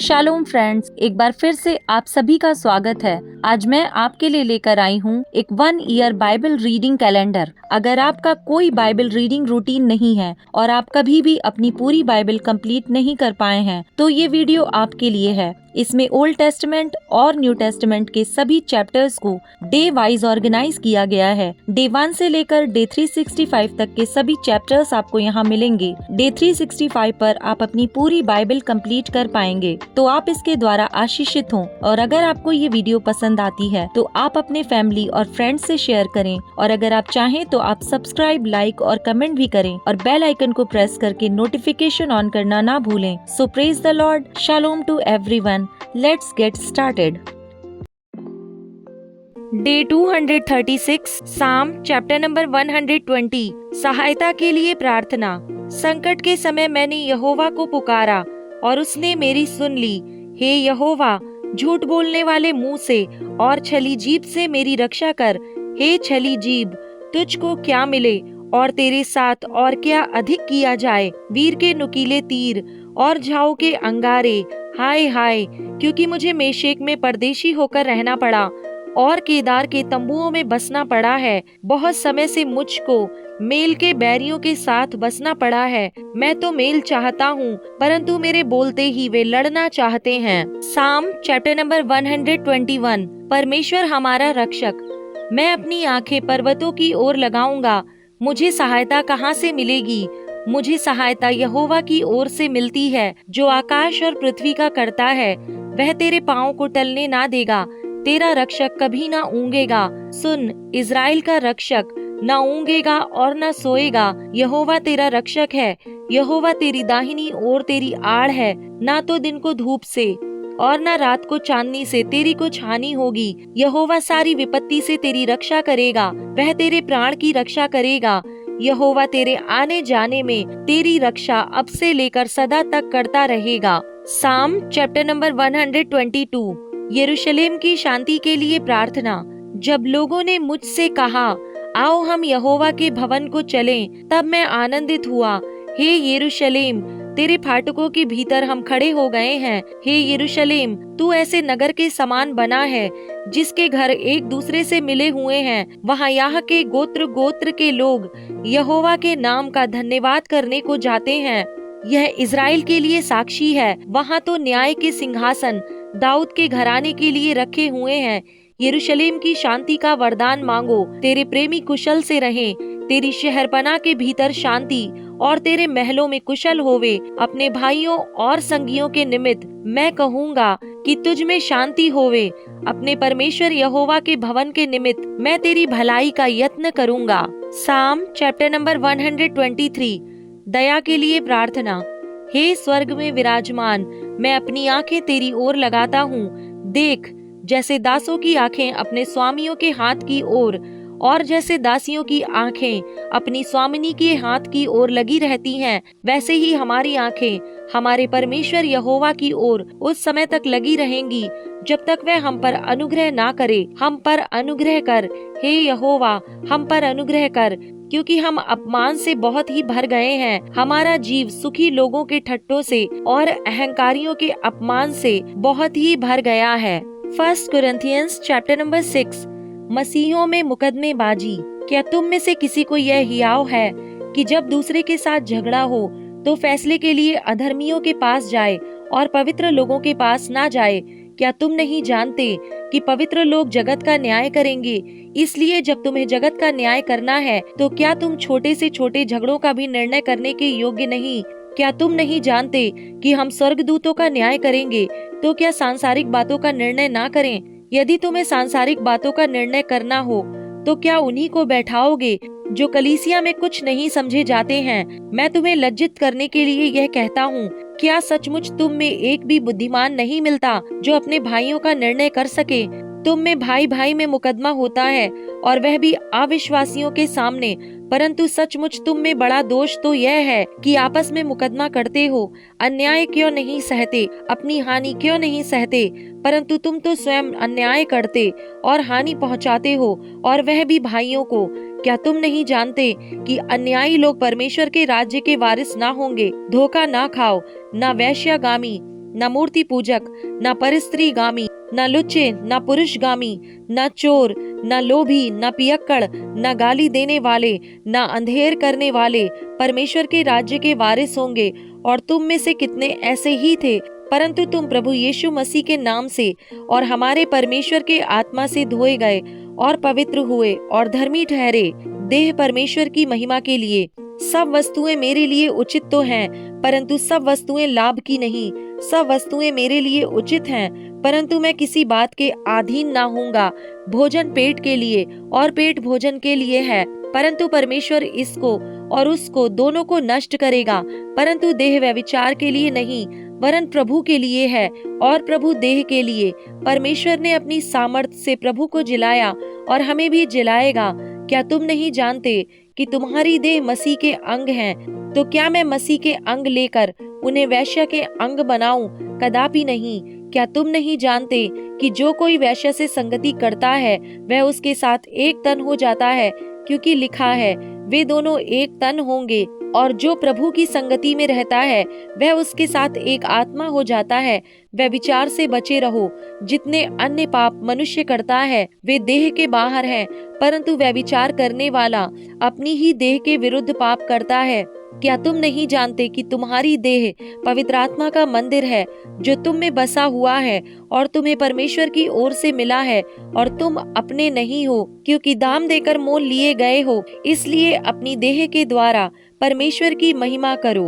Shalom friends, एक बार फिर से आप सभी का स्वागत है। आज मैं आपके लिए लेकर आई हूँ एक 1 ईयर बाइबल रीडिंग कैलेंडर। अगर आपका कोई बाइबल रीडिंग रूटीन नहीं है और आप कभी भी अपनी पूरी बाइबल कंप्लीट नहीं कर पाए हैं, तो ये वीडियो आपके लिए है। इसमें ओल्ड टेस्टमेंट और न्यू टेस्टमेंट के सभी चैप्टर्स को डे वाइज ऑर्गेनाइज किया गया है। डे 1 से लेकर डे 365 तक के सभी चैप्टर्स आपको यहाँ मिलेंगे। डे 365 पर आप अपनी पूरी बाइबल कंप्लीट कर पाएंगे, तो आप इसके द्वारा आशीषित हों। और अगर आपको ये वीडियो पसंद आती है तो आप अपने फैमिली और फ्रेंड्स से शेयर करें, और अगर आप चाहें तो आप सब्सक्राइब, लाइक और कमेंट भी करें और बेल आइकन को प्रेस करके नोटिफिकेशन ऑन करना ना भूलें। So praise the lord, shalom to everyone. Let's get started. Day 236, Psalm chapter number 120, सहायता के लिए प्रार्थना। संकट के समय मैंने यहोवा को पुकारा और उसने मेरी सुन ली। हे यहोवा, झूठ बोलने वाले मुंह से और छली जीभ से मेरी रक्षा कर। हे छली जीभ, तुझको क्या मिले और तेरे साथ और क्या अधिक किया जाए। वीर के नुकीले तीर और झाऊ के अंगारे, हाय हाय, क्योंकि मुझे मेशेक में परदेशी होकर रहना पड़ा और केदार के तंबुओं में बसना पड़ा है। बहुत समय से मुझको मेल के बैरियों के साथ बसना पड़ा है। मैं तो मेल चाहता हूँ, परंतु मेरे बोलते ही वे लड़ना चाहते हैं। साम चैप्टर नंबर 121, परमेश्वर हमारा रक्षक। मैं अपनी आंखें पर्वतों की ओर लगाऊंगा। मुझे सहायता कहाँ से मिलेगी? मुझे सहायता यहोवा की ओर से मिलती है, जो आकाश और पृथ्वी का करता है। वह तेरे पाँव को टलने ना देगा, तेरा रक्षक कभी ना ऊँगेगा। सुन, इज़राइल का रक्षक ना ऊँगेगा और ना सोएगा। यहोवा तेरा रक्षक है। यहोवा तेरी दाहिनी ओर तेरी आड़ है। ना तो दिन को धूप से और न रात को चांदनी से तेरी कुछ हानि होगी। यहोवा सारी विपत्ति से तेरी रक्षा करेगा। वह तेरे प्राण की रक्षा करेगा। यहोवा तेरे आने जाने में तेरी रक्षा अब से लेकर सदा तक करता रहेगा। साम चैप्टर नंबर 122, यरूशलेम की शांति के लिए प्रार्थना। जब लोगों ने मुझसे कहा, आओ हम यहोवा के भवन को चलें, तब मैं आनंदित हुआ। हे यरूशलेम, तेरे फाटकों के भीतर हम खड़े हो गए हैं। हे यरूशलेम, तू ऐसे नगर के समान बना है जिसके घर एक दूसरे से मिले हुए हैं। वहाँ यहाँ के गोत्र गोत्र के लोग यहोवा के नाम का धन्यवाद करने को जाते हैं। यह इज़राइल के लिए साक्षी है। वहाँ तो न्याय के सिंहासन दाऊद के घराने के लिए रखे हुए हैं। यरूशलेम की शांति का वरदान मांगो। तेरे प्रेमी कुशल से रहें। तेरी शहरपनाह के भीतर शांति और तेरे महलों में कुशल होवे। अपने भाइयों और संगियों के निमित्त मैं कहूँगा कि तुझ में शांति होवे। अपने परमेश्वर यहोवा के भवन के निमित्त मैं तेरी भलाई का यत्न करूँगा। साम चैप्टर नंबर 123, दया के लिए प्रार्थना। हे स्वर्ग में विराजमान, मैं अपनी आंखें तेरी ओर लगाता हूँ। देख, जैसे दासों की आंखें अपने स्वामियों के हाथ की ओर और जैसे दासियों की आंखें अपनी स्वामिनी के हाथ की ओर लगी रहती हैं, वैसे ही हमारी आंखें हमारे परमेश्वर यहोवा की ओर उस समय तक लगी रहेंगी जब तक वह हम पर अनुग्रह ना करे। हम पर अनुग्रह कर, हे यहोवा, हम पर अनुग्रह कर, क्योंकि हम अपमान से बहुत ही भर गए हैं। हमारा जीव सुखी लोगों के ठट्टों से और अहंकारियों के अपमान से बहुत ही भर गया है। 1 कुरिन्थियंस चैप्टर नंबर 6, मसीहों में मुकदमेबाजी। क्या तुम में से किसी को यह हियाव है कि जब दूसरे के साथ झगड़ा हो तो फैसले के लिए अधर्मियों के पास जाए और पवित्र लोगों के पास ना जाए? क्या तुम नहीं जानते कि पवित्र लोग जगत का न्याय करेंगे? इसलिए जब तुम्हें जगत का न्याय करना है, तो क्या तुम छोटे से छोटे झगड़ों का भी निर्णय करने के योग्य नहीं? क्या तुम नहीं जानते कि हम स्वर्गदूतों का न्याय करेंगे, तो क्या सांसारिक बातों का निर्णय ना करें? यदि तुम्हें सांसारिक बातों का निर्णय करना हो, तो क्या उन्हीं को बैठाओगे जो कलीसिया में कुछ नहीं समझे जाते हैं? मैं तुम्हें लज्जित करने के लिए यह कहता हूँ। क्या सचमुच तुम में एक भी बुद्धिमान नहीं मिलता जो अपने भाइयों का निर्णय कर सके? तुम में भाई भाई में मुकदमा होता है, और वह भी अविश्वासियों के सामने। परंतु सचमुच तुम में बड़ा दोष तो यह है कि आपस में मुकदमा करते हो। अन्याय क्यों नहीं सहते? अपनी हानि क्यों नहीं सहते? परंतु तुम तो स्वयं अन्याय करते और हानि पहुंचाते हो, और वह भी भाइयों को। क्या तुम नहीं जानते कि अन्यायी लोग परमेश्वर के राज्य के वारिस ना होंगे? धोखा ना खाओ, ना वैश्यागामी, न मूर्ति पूजक, न परस्त्रीगामी, न लुच्चे, न पुरुषगामी, न चोर, न लोभी, न पियक्कड़, न गाली देने वाले, न अंधेर करने वाले परमेश्वर के राज्य के वारिस होंगे। और तुम में से कितने ऐसे ही थे, परंतु तुम प्रभु यीशु मसीह के नाम से और हमारे परमेश्वर के आत्मा से धोए गए और पवित्र हुए और धर्मी ठहरे। देह परमेश्वर की महिमा के लिए। सब वस्तुएं मेरे लिए उचित तो हैं, परंतु सब वस्तुएं लाभ की नहीं। सब वस्तुएं मेरे लिए उचित हैं, परंतु मैं किसी बात के अधीन ना होऊंगा। भोजन पेट के लिए और पेट भोजन के लिए है, परंतु परमेश्वर इसको और उसको दोनों को नष्ट करेगा। परंतु देह व्यभिचार के लिए नहीं, वरन प्रभु के लिए है और प्रभु देह के लिए। परमेश्वर ने अपनी सामर्थ्य से प्रभु को जिलाया और हमें भी जिलाएगा। क्या तुम नहीं जानते कि तुम्हारी देह मसीह के अंग हैं? तो क्या मैं मसीह के अंग लेकर उन्हें वेश्या के अंग बनाऊं? कदापि नहीं। क्या तुम नहीं जानते कि जो कोई वेश्या से संगति करता है वह उसके साथ एक तन हो जाता है, क्योंकि लिखा है, वे दोनों एक तन होंगे। और जो प्रभु की संगति में रहता है वह उसके साथ एक आत्मा हो जाता है। व्यभिचार से बचे रहो। जितने अन्य पाप मनुष्य करता है वे देह के बाहर हैं, परंतु व्यभिचार करने वाला अपनी ही देह के विरुद्ध पाप करता है। क्या तुम नहीं जानते कि तुम्हारी देह पवित्र आत्मा का मंदिर है, जो तुम में बसा हुआ है और तुम्हें परमेश्वर की ओर से मिला है, और तुम अपने नहीं हो, क्योंकि दाम देकर मोल लिए गए हो। इसलिए अपनी देह के द्वारा परमेश्वर की महिमा करो।